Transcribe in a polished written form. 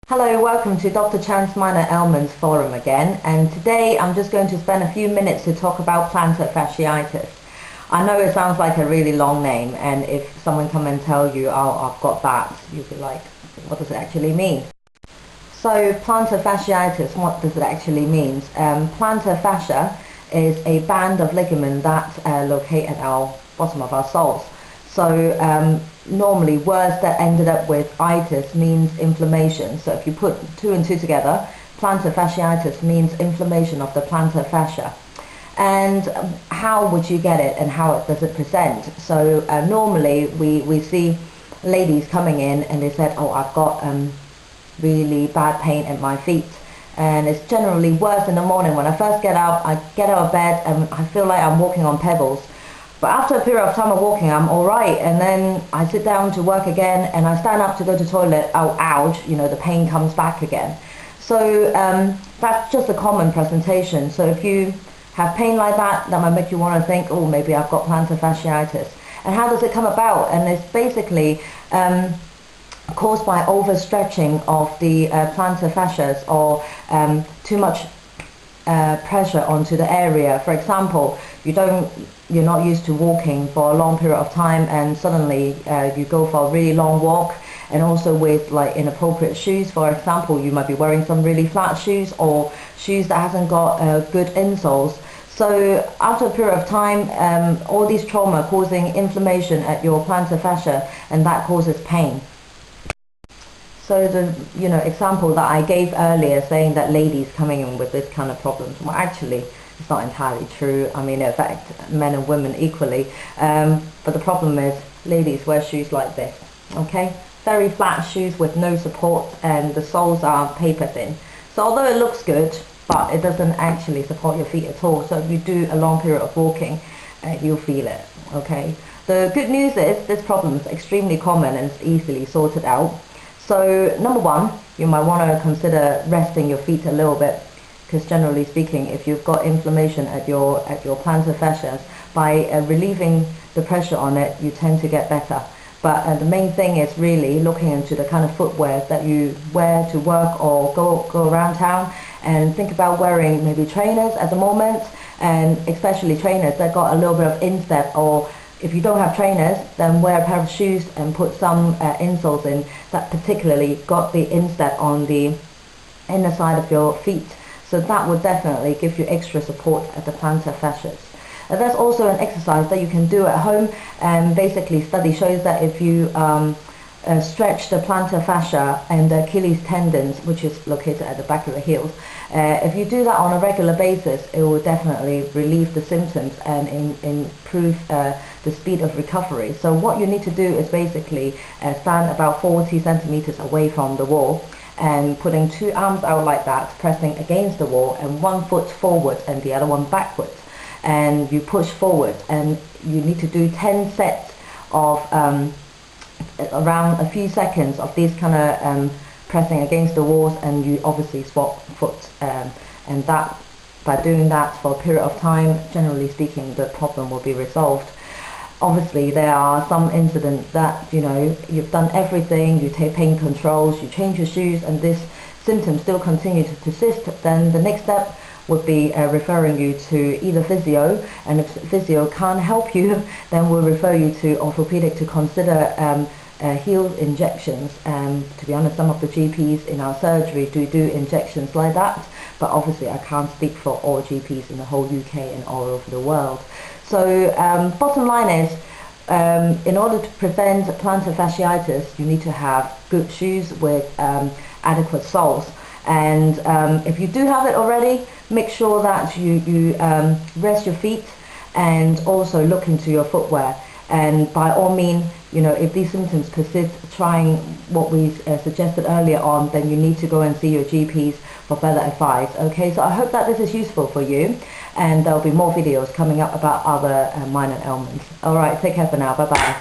Hello, welcome to Dr. Chan's Minor Ailments Forum again, and today I'm just going to spend a few minutes to talk about plantar fasciitis. I know it sounds like a really long name, and if someone come and tell you, oh, I've got that, you'll be like, what does it actually mean? So plantar fasciitis, what does it actually mean? Plantar fascia is a band of ligament that locate at our bottom of our soles. So normally words that ended up with itis means inflammation. So if you put two and two together, plantar fasciitis means inflammation of the plantar fascia. And how would you get it and how does it present? So normally we see ladies coming in and they said, oh, I've got really bad pain at my feet. And it's generally worse in the morning. When I first get up, I get out of bed and I feel like I'm walking on pebbles. But after a period of time of walking, I'm all right. And then I sit down to work again and I stand up to go to the toilet. Oh, ouch, you know, the pain comes back again. So that's just a common presentation. So if you have pain like that, that might make you want to think, oh, maybe I've got plantar fasciitis. And how does it come about? And it's basically caused by overstretching of the plantar fascias or too much pressure onto the area. For example, you're not used to walking for a long period of time and suddenly you go for a really long walk, and also with like inappropriate shoes. For example, you might be wearing some really flat shoes or shoes that hasn't got good insoles. So after a period of time, all these trauma causing inflammation at your plantar fascia, and that causes pain. So the example that I gave earlier, saying that ladies coming in with this kind of problems, well, actually it's not entirely true. I mean, it affects men and women equally, but the problem is ladies wear shoes like this, okay? Very flat shoes with no support, and the soles are paper thin. So although it looks good, but it doesn't actually support your feet at all. So if you do a long period of walking, you'll feel it, okay? The good news is this problem is extremely common and it's easily sorted out. So number one, you might want to consider resting your feet a little bit, because generally speaking, if you've got inflammation at your plantar fascias, by relieving the pressure on it, you tend to get better. But the main thing is really looking into the kind of footwear that you wear to work or go around town, and think about wearing maybe trainers at the moment, and especially trainers that got a little bit of instep, or if you don't have trainers, then wear a pair of shoes and put some insoles in that particularly got the instep on the inner side of your feet. So that would definitely give you extra support at the plantar fascias. There's also an exercise that you can do at home, and basically study shows that if you stretch the plantar fascia and the Achilles tendons, which is located at the back of the heels, if you do that on a regular basis, it will definitely relieve the symptoms and improve the speed of recovery. So what you need to do is basically stand about 40 centimeters away from the wall and putting two arms out like that, pressing against the wall, and one foot forward and the other one backwards. And you push forward, and you need to do 10 sets of around a few seconds of these kind of pressing against the walls, and you obviously swap foot, and that by doing that for a period of time, generally speaking, the problem will be resolved. Obviously there are some incidents that you've done everything, you take pain controls, you change your shoes, and this symptom still continue to persist. Then the next step would be referring you to either physio, and if physio can't help you, then we'll refer you to orthopedic to consider heel injections. To be honest, some of the GPs in our surgery do injections like that, but obviously I can't speak for all GPs in the whole UK and all over the world. So bottom line is, in order to prevent plantar fasciitis, you need to have good shoes with adequate soles. And if you do have it already, make sure that you rest your feet and also look into your footwear. And by all means, if these symptoms persist, trying what we suggested earlier on, then you need to go and see your GPs for further advice. Okay, so I hope that this is useful for you, and there'll be more videos coming up about other minor ailments. Alright, take care for now. Bye bye.